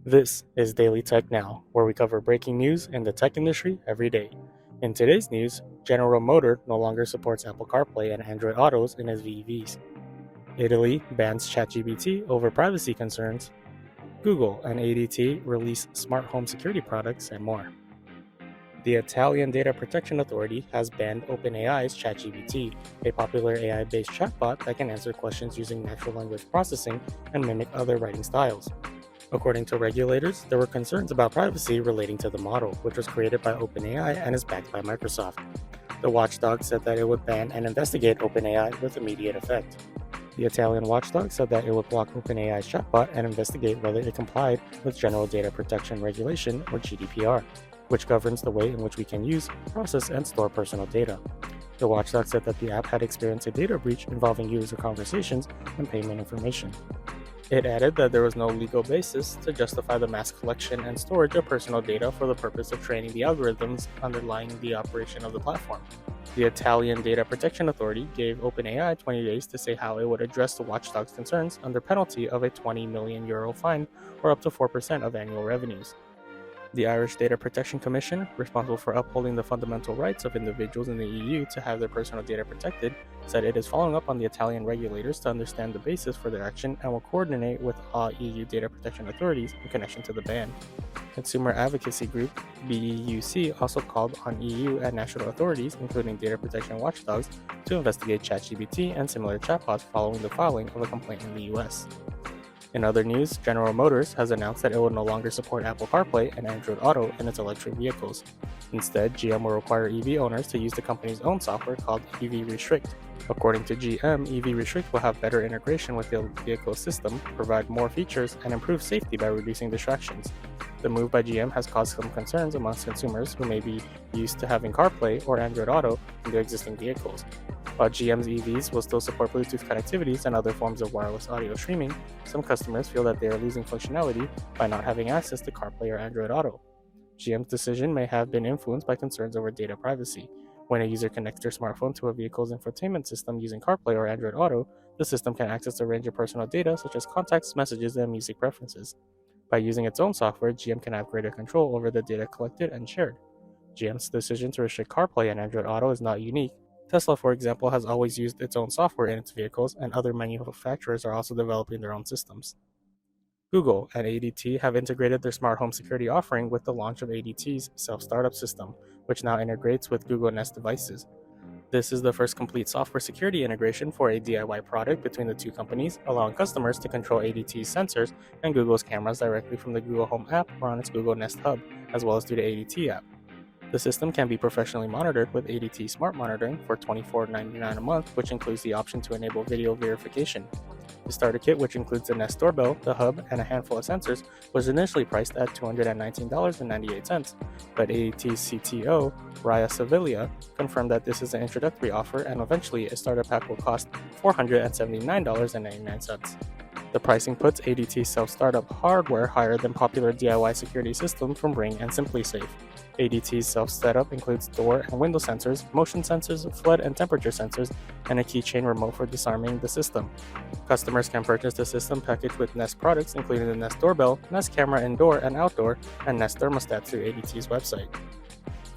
This is Daily Tech Now, where we cover breaking news in the tech industry every day. In today's news, General Motors no longer supports Apple Carplay and Android Autos in its VEVs. Italy bans ChatGPT over privacy concerns. Google and ADT release smart home security products, and more. The Italian Data Protection Authority has banned OpenAI's ChatGPT, a popular AI-based chatbot that can answer questions using natural language processing and mimic other writing styles. According to regulators, there were concerns about privacy relating to the model, which was created by OpenAI and is backed by Microsoft. The watchdog said that it would ban and investigate OpenAI with immediate effect. The Italian watchdog said that it would block OpenAI's chatbot and investigate whether it complied with General Data Protection Regulation, or GDPR, which governs the way in which we can use, process, and store personal data. The watchdog said that the app had experienced a data breach involving user conversations and payment information. It added that there was no legal basis to justify the mass collection and storage of personal data for the purpose of training the algorithms underlying the operation of the platform. The Italian Data Protection Authority gave OpenAI 20 days to say how it would address the watchdog's concerns under penalty of a €20 million fine, or up to 4% of annual revenues. The Irish Data Protection Commission, responsible for upholding the fundamental rights of individuals in the EU to have their personal data protected, said it is following up on the Italian regulators to understand the basis for their action and will coordinate with all EU data protection authorities in connection to the ban. Consumer advocacy group BEUC also called on EU and national authorities, including data protection watchdogs, to investigate ChatGPT and similar chatbots following the filing of a complaint in the US. In other news, General Motors has announced that it will no longer support Apple Carplay and Android Auto in its electric vehicles. Instead, GM will require EV owners to use the company's own software called EV Restrict. According to GM, EV Restrict will have better integration with the vehicle system, provide more features, and improve safety by reducing distractions. The move by GM has caused some concerns amongst consumers who may be used to having CarPlay or Android Auto in their existing vehicles. While GM's EVs will still support Bluetooth connectivities and other forms of wireless audio streaming, some customers feel that they are losing functionality by not having access to CarPlay or Android Auto. GM's decision may have been influenced by concerns over data privacy. When a user connects their smartphone to a vehicle's infotainment system using CarPlay or Android Auto, the system can access a range of personal data such as contacts, messages, and music preferences. By using its own software, GM can have greater control over the data collected and shared. GM's decision to restrict CarPlay and Android Auto is not unique. Tesla, for example, has always used its own software in its vehicles, and other manufacturers are also developing their own systems. Google and ADT have integrated their smart home security offering with the launch of ADT's self-startup system, which now integrates with Google Nest devices. This is the first complete software security integration for a DIY product between the two companies, allowing customers to control ADT's sensors and Google's cameras directly from the Google Home app or on its Google Nest Hub, as well as through the ADT app. The system can be professionally monitored with ADT Smart Monitoring for $24.99 a month, which includes the option to enable video verification. The starter kit, which includes the Nest doorbell, the hub, and a handful of sensors, was initially priced at $219.98, but ADT's CTO, Raya Sevilla, confirmed that this is an introductory offer and eventually a starter pack will cost $479.99. The pricing puts ADT's self-startup hardware higher than popular DIY security systems from Ring and SimpliSafe. ADT's self-setup includes door and window sensors, motion sensors, flood and temperature sensors, and a keychain remote for disarming the system. Customers can purchase the system packaged with Nest products, including the Nest Doorbell, Nest Camera Indoor and Outdoor, and Nest Thermostat through ADT's website.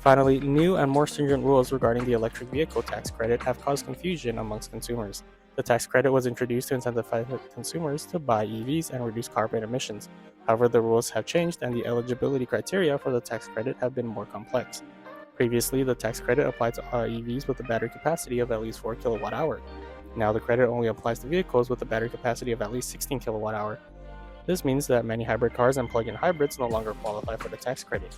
Finally, new and more stringent rules regarding the electric vehicle tax credit have caused confusion amongst consumers. The tax credit was introduced to incentivize consumers to buy EVs and reduce carbon emissions. However, the rules have changed and the eligibility criteria for the tax credit have been more complex. Previously, the tax credit applied to EVs with a battery capacity of at least 4 kWh. Now the credit only applies to vehicles with a battery capacity of at least 16 kWh. This means that many hybrid cars and plug-in hybrids no longer qualify for the tax credit.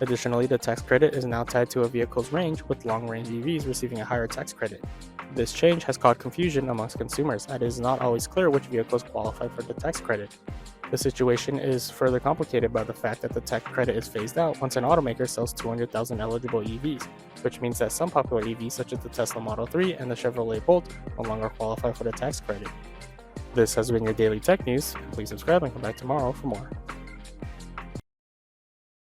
Additionally, the tax credit is now tied to a vehicle's range, with long-range EVs receiving a higher tax credit. This change has caused confusion amongst consumers, and it is not always clear which vehicles qualify for the tax credit. The situation is further complicated by the fact that the tax credit is phased out once an automaker sells 200,000 eligible EVs, which means that some popular EVs such as the Tesla Model 3 and the Chevrolet Bolt no longer qualify for the tax credit. This has been your Daily Tech News. Please subscribe and come back tomorrow for more.